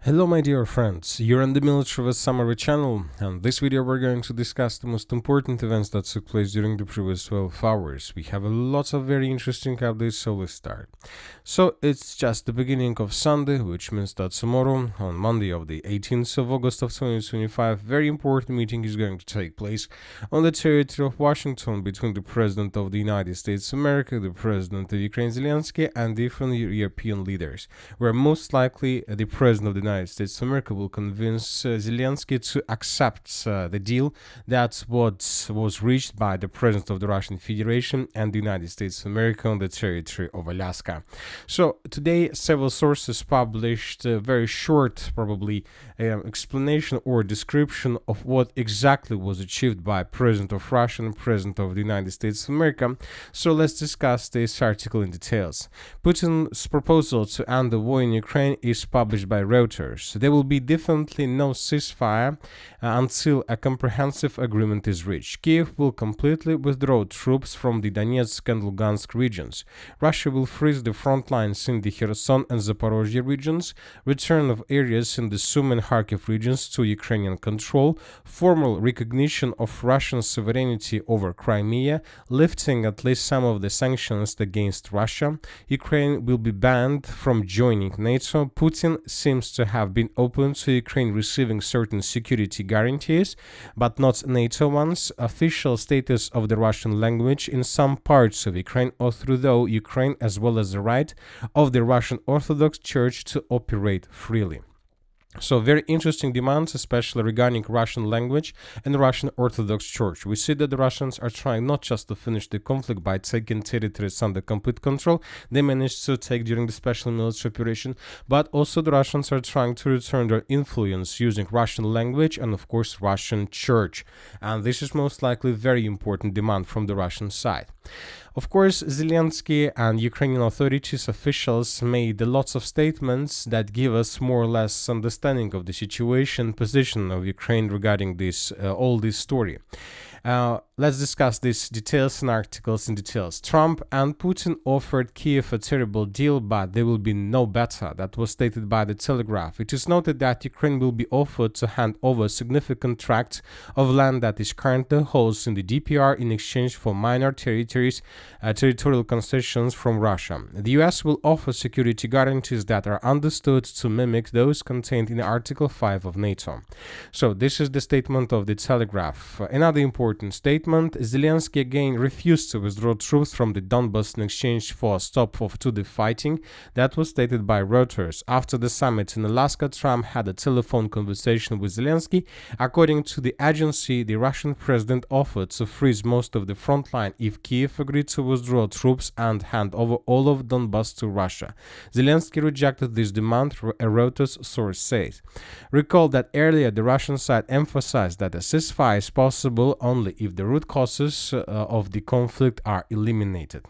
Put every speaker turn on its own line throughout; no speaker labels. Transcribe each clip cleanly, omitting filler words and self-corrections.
Hello my dear friends, you're on the Military Summary channel, and this video we're going to discuss the most important events that took place during the previous 12 hours. We have a lot of very interesting updates, so let's start. So it's just the beginning of Sunday, which means that tomorrow, on Monday of the 18th of August of 2025, very important meeting is going to take place on the territory of Washington between the President of the United States of America, the President of Ukraine Zilinski, and different European leaders, where most likely the President of the United States of America will convince Zelensky to accept the deal that was reached by the President of the Russian Federation and the United States of America on the territory of Alaska. So today several sources published a very short, probably explanation or description of what exactly was achieved by President of Russia and President of the United States of America. So let's discuss this article in details. Putin's proposal to end the war in Ukraine is published by Reuters. There will be definitely no ceasefire until a comprehensive agreement is reached. Kiev will completely withdraw troops from the Donetsk and Lugansk regions. Russia will freeze the front lines in the Kherson and Zaporozhye regions, return of areas in the Sumy and Kharkiv regions to Ukrainian control, formal recognition of Russian sovereignty over Crimea, lifting at least some of the sanctions against Russia. Ukraine will be banned from joining NATO. Putin seems to have been open to Ukraine receiving certain security guarantees, but not NATO ones. Official status of the Russian language in some parts of Ukraine, or through Ukraine, as well as the right of the Russian Orthodox Church to operate freely. So very interesting demands, especially regarding Russian language and the Russian Orthodox Church. We see that the Russians are trying not just to finish the conflict by taking territories under complete control they managed to take during the special military operation, but also the Russians are trying to return their influence using Russian language and of course Russian Church. And this is most likely a very important demand from the Russian side. Of course, Zelensky and Ukrainian authorities officials made lots of statements that give us more or less understanding of the situation, position of Ukraine regarding this all this story. Let's discuss these details and articles in details. Trump and Putin offered Kiev a terrible deal, but there will be no better. That was stated by The Telegraph. It is noted that Ukraine will be offered to hand over a significant tract of land that is currently holds in the DPR in exchange for minor territorial concessions from Russia. The US will offer security guarantees that are understood to mimic those contained in Article 5 of NATO. So this is the statement of The Telegraph. Another important statement, Zelensky again refused to withdraw troops from the Donbas in exchange for a stop to the fighting. That was stated by Reuters. After the summit in Alaska, Trump had a telephone conversation with Zelensky. According to the agency, the Russian president offered to freeze most of the front line if Kiev agreed to withdraw troops and hand over all of Donbas to Russia. Zelensky rejected this demand, a Reuters source says. Recall that earlier the Russian side emphasized that a ceasefire is possible only if the root causes of the conflict are eliminated.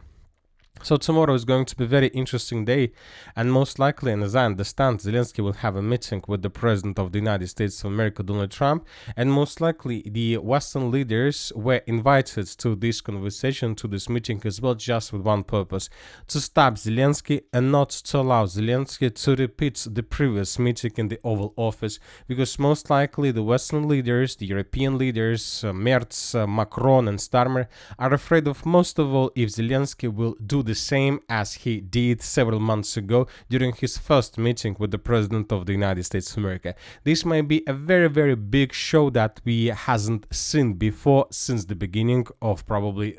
So tomorrow is going to be a very interesting day, and most likely, and as I understand, Zelensky will have a meeting with the President of the United States of America, Donald Trump, and most likely the Western leaders were invited to this conversation, to this meeting as well, just with one purpose: to stop Zelensky and not to allow Zelensky to repeat the previous meeting in the Oval Office, because most likely the Western leaders, the European leaders, Merz, Macron and Starmer, are afraid of most of all if Zelensky will do the same as he did several months ago during his first meeting with the President of the United States of America. This might be a very, very big show that we hasn't seen before since the beginning of probably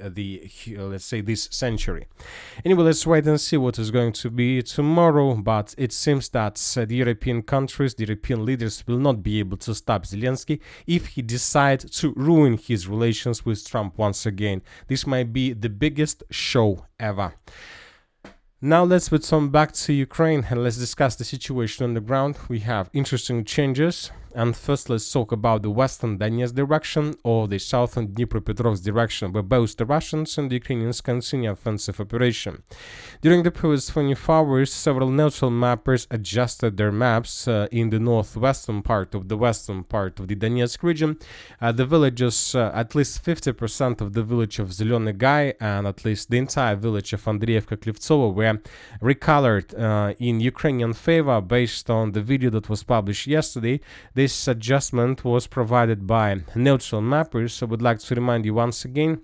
let's say this century. Anyway, let's wait and see what is going to be tomorrow, but it seems that the European countries, the European leaders will not be able to stop Zelensky if he decides to ruin his relations with Trump once again. This might be the biggest show ever. Now let's return back to Ukraine and let's discuss the situation on the ground. We have interesting changes. And first, let's talk about the western Donetsk direction or the southern Dnipropetrovsk direction, where both the Russians and the Ukrainians continue offensive operation. During the previous 24 hours, several neutral mappers adjusted their maps in the northwestern part of the western part of the Donetsk region. The villages, at least 50% of the village of Zilinski and at least the entire village of Andreevka-Klivtsovo were recolored in Ukrainian favor based on the video that was published yesterday. This adjustment was provided by neutral mappers. I would like to remind you once again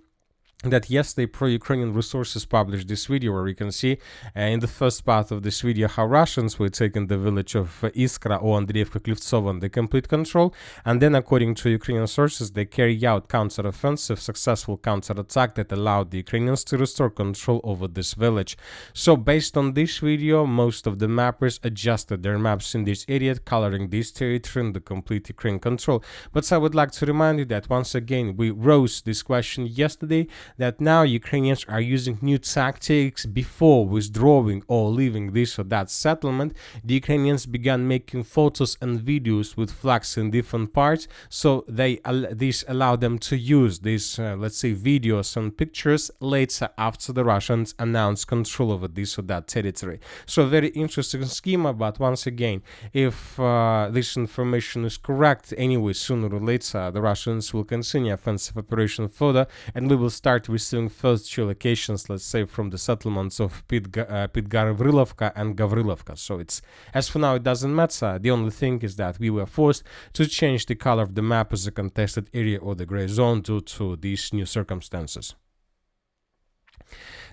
that yesterday pro-Ukrainian resources published this video where you can see in the first part of this video how Russians were taking the village of Iskra or Andreevka-Klivtsovo under complete control, and then according to Ukrainian sources they carry out counter-offensive, successful counter-attack that allowed the Ukrainians to restore control over this village. So based on this video, most of the mappers adjusted their maps in this area, coloring this territory in the complete Ukrainian control. But I would like to remind you that once again we rose this question yesterday, that now Ukrainians are using new tactics before withdrawing or leaving this or that settlement. The Ukrainians began making photos and videos with flags in different parts, so this allowed them to use these, let's say, videos and pictures later after the Russians announced control over this or that territory. So a very interesting schema, but once again, if this information is correct, anyway, sooner or later the Russians will continue offensive operation further, and we will start receiving first two locations, let's say, from the settlements of Pitgavrilovka and Gavrilovka. So it's, as for now, it doesn't matter. The only thing is that we were forced to change the color of the map as a contested area or the gray zone due to these new circumstances.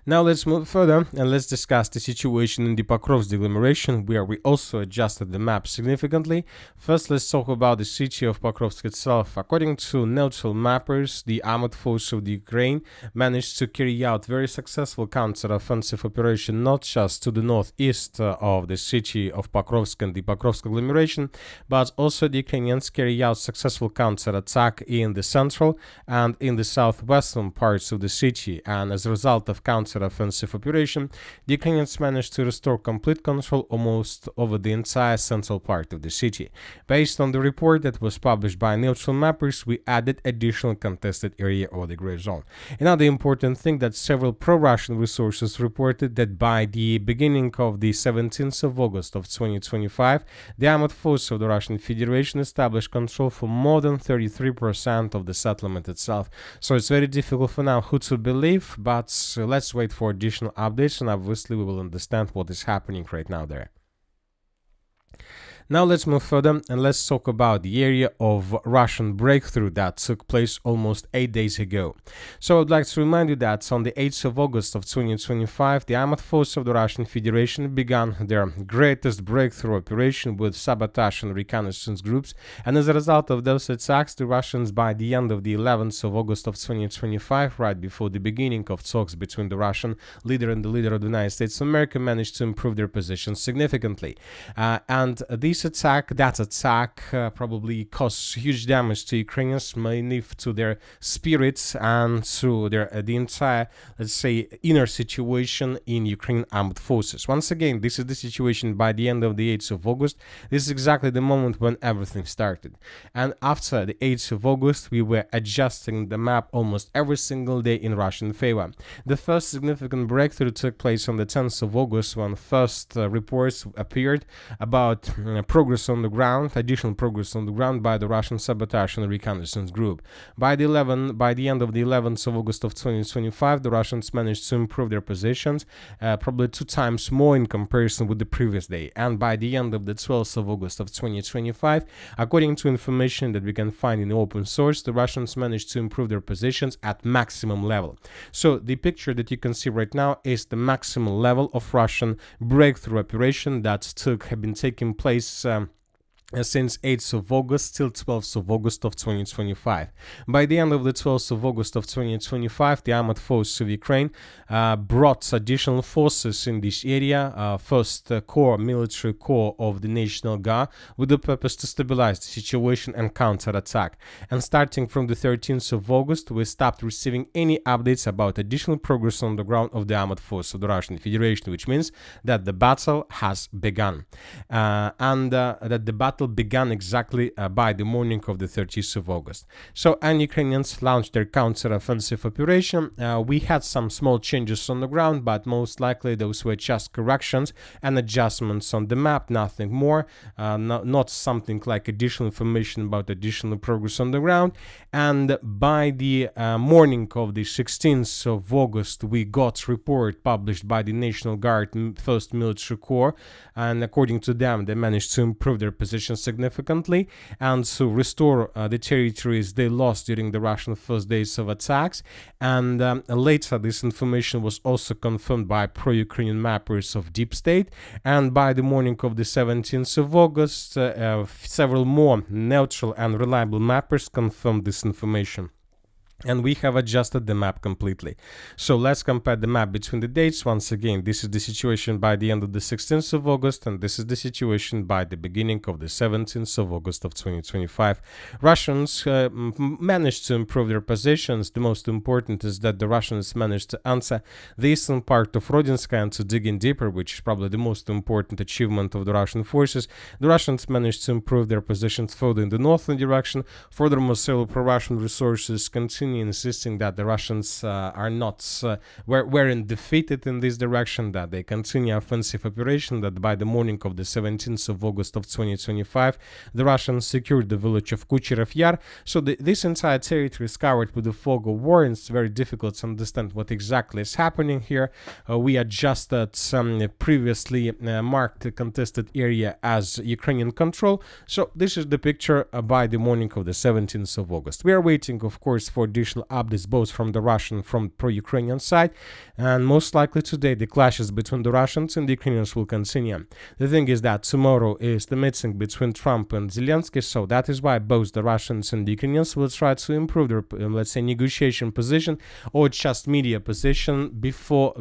Now let's move further and let's discuss the situation in the Pakovsk agglomeration, where we also adjusted the map significantly. First, let's talk about the city of Pakovsk itself. According to neutral mappers, the armed force of the Ukraine managed to carry out very successful counter-offensive operation not just to the northeast of the city of Pakovsk and the Pakovsk agglomeration, but also the Ukrainians carry out successful counter-attack in the central and in the southwestern parts of the city, and as a result of counter-offensive operation, the Ukrainians managed to restore complete control almost over the entire central part of the city. Based on the report that was published by neutral mappers, we added additional contested area or the gray zone. Another important thing that several pro-Russian resources reported that by the beginning of the 17th of August of 2025, the armed force of the Russian Federation established control for more than 33% of the settlement itself. So it's very difficult for now who to believe, but let's wait for additional updates, and obviously we will understand what is happening right now there. Now let's move further and let's talk about the area of Russian breakthrough that took place almost 8 days ago. So I would like to remind you that on the 8th of August of 2025, the armed force of the Russian Federation began their greatest breakthrough operation with sabotage and reconnaissance groups, and as a result of those attacks, the Russians, by the end of the 11th of August of 2025, right before the beginning of talks between the Russian leader and the leader of the United States of America, managed to improve their position significantly. And this attack probably caused huge damage to Ukrainians, mainly to their spirits and to the entire, let's say, inner situation in Ukrainian armed forces. Once again, this is the situation by the end of the 8th of August. This is exactly the moment when everything started. And after the 8th of August, we were adjusting the map almost every single day in Russian favor. The first significant breakthrough took place on the 10th of August when first reports appeared about progress on the ground, additional progress on the ground by the Russian sabotage and reconnaissance group. By the end of the 11th of August of 2025, the Russians managed to improve their positions, probably 2 times more in comparison with the previous day. And by the end of the 12th of August of 2025, according to information that we can find in the open source, the Russians managed to improve their positions at maximum level. So the picture that you can see right now is the maximum level of Russian breakthrough operation that had been taking place since 8th of August till 12th of August of 2025. By the end of the 12th of August of 2025, the armed forces of Ukraine brought additional forces in this area, first military corps of the National Guard, with the purpose to stabilize the situation and counterattack. And starting from the 13th of August, we stopped receiving any updates about additional progress on the ground of the armed force of the Russian Federation, which means that the battle has begun. And that the battle battle began exactly by the morning of the 30th of August. So, and Ukrainians launched their counter-offensive operation. We had some small changes on the ground, but most likely those were just corrections and adjustments on the map, nothing more, not something like additional information about additional progress on the ground. And by the morning of the 16th of August, we got report published by the National Guard 1st Military Corps, and according to them, they managed to improve their position significantly and to restore the territories they lost during the Russian first days of attacks. And later, this information was also confirmed by pro-Ukrainian mappers of Deep State. And by the morning of the 17th of August, several more neutral and reliable mappers confirmed this information. And we have adjusted the map completely. So let's compare the map between the dates. Once again, this is the situation by the end of the 16th of August, and this is the situation by the beginning of the 17th of August of 2025. Russians managed to improve their positions. The most important is that the Russians managed to answer the eastern part of Rodinsk and to dig in deeper, which is probably the most important achievement of the Russian forces. The Russians managed to improve their positions further in the northern direction. Furthermore, several pro-Russian resources continue insisting that the Russians weren't defeated in this direction, that they continue offensive operation, that by the morning of the 17th of August of 2025, the Russians secured the village of Kucherov Yar. So this entire territory is covered with the fog of war, and it's very difficult to understand what exactly is happening here. We adjusted some previously marked contested area as Ukrainian control. So this is the picture by the morning of the 17th of August. We are waiting, of course, for additional updates both from the Russian from pro-Ukrainian side, and most likely today the clashes between the Russians and the Ukrainians will continue. The thing is that tomorrow is the meeting between Trump and Zilinski, so that is why both the Russians and the Ukrainians will try to improve their let's say negotiation position or just media positions before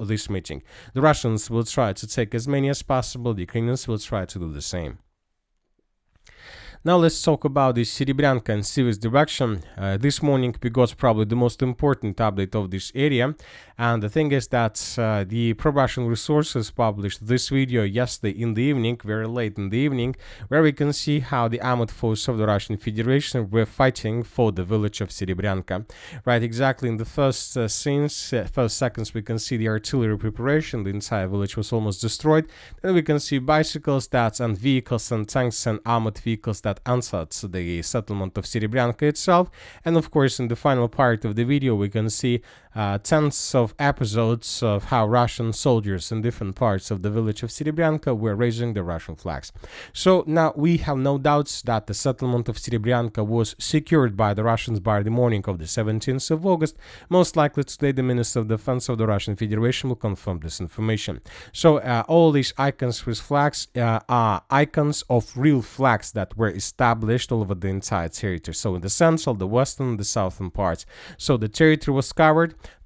this meeting. The Russians will try to take as many as possible, the Ukrainians will try to do the same. Now let's talk about the Serebryanka and Siversk direction. This morning we got probably the most important update of this area, and the thing is that the pro-Russian resources published this video yesterday in the evening, very late in the evening, where we can see how the armored forces of the Russian Federation were fighting for the village of Serebryanka. Right, exactly in the first seconds we can see the artillery preparation, the entire village was almost destroyed. Then we can see bicycles and vehicles and tanks and armored vehicles that answered the settlement of Serebryanka itself. And of course, in the final part of the video, we can see tens of episodes of how Russian soldiers in different parts of the village of Serebryanka were raising the Russian flags. So now we have no doubts that the settlement of Serebryanka was secured by the Russians by the morning of the 17th of August. Most likely today the Minister of Defense of the Russian Federation will confirm this information. So all these icons with flags are icons of real flags that were established all over the entire territory. So in the central, the western, and the southern parts. So the territory was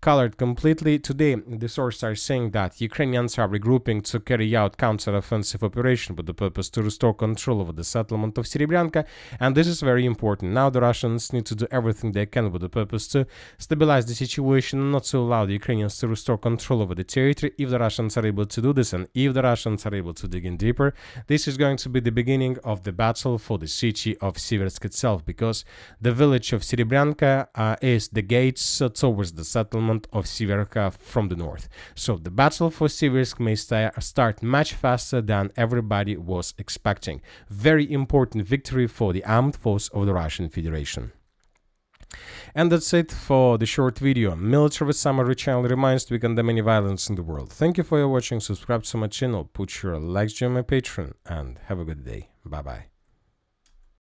colored completely. Today, the sources are saying that Ukrainians are regrouping to carry out counter-offensive operation with the purpose to restore control over the settlement of Serebryanka, and this is very important. Now the Russians need to do everything they can with the purpose to stabilize the situation and not to allow the Ukrainians to restore control over the territory. If the Russians are able to do this, and if the Russians are able to dig in deeper, this is going to be the beginning of the battle for the city of Siversk itself, because the village of Serebryanka is the gates towards the settlement of Siversk from the north. So the battle for Siversk may start much faster than everybody was expecting. Very important victory for the armed force of the Russian Federation. And that's it for the short video. Military Summary channel reminds we condemn any violence in the world. Thank you for your watching. Subscribe to my channel, put your likes on my Patreon, and have a good day. Bye bye.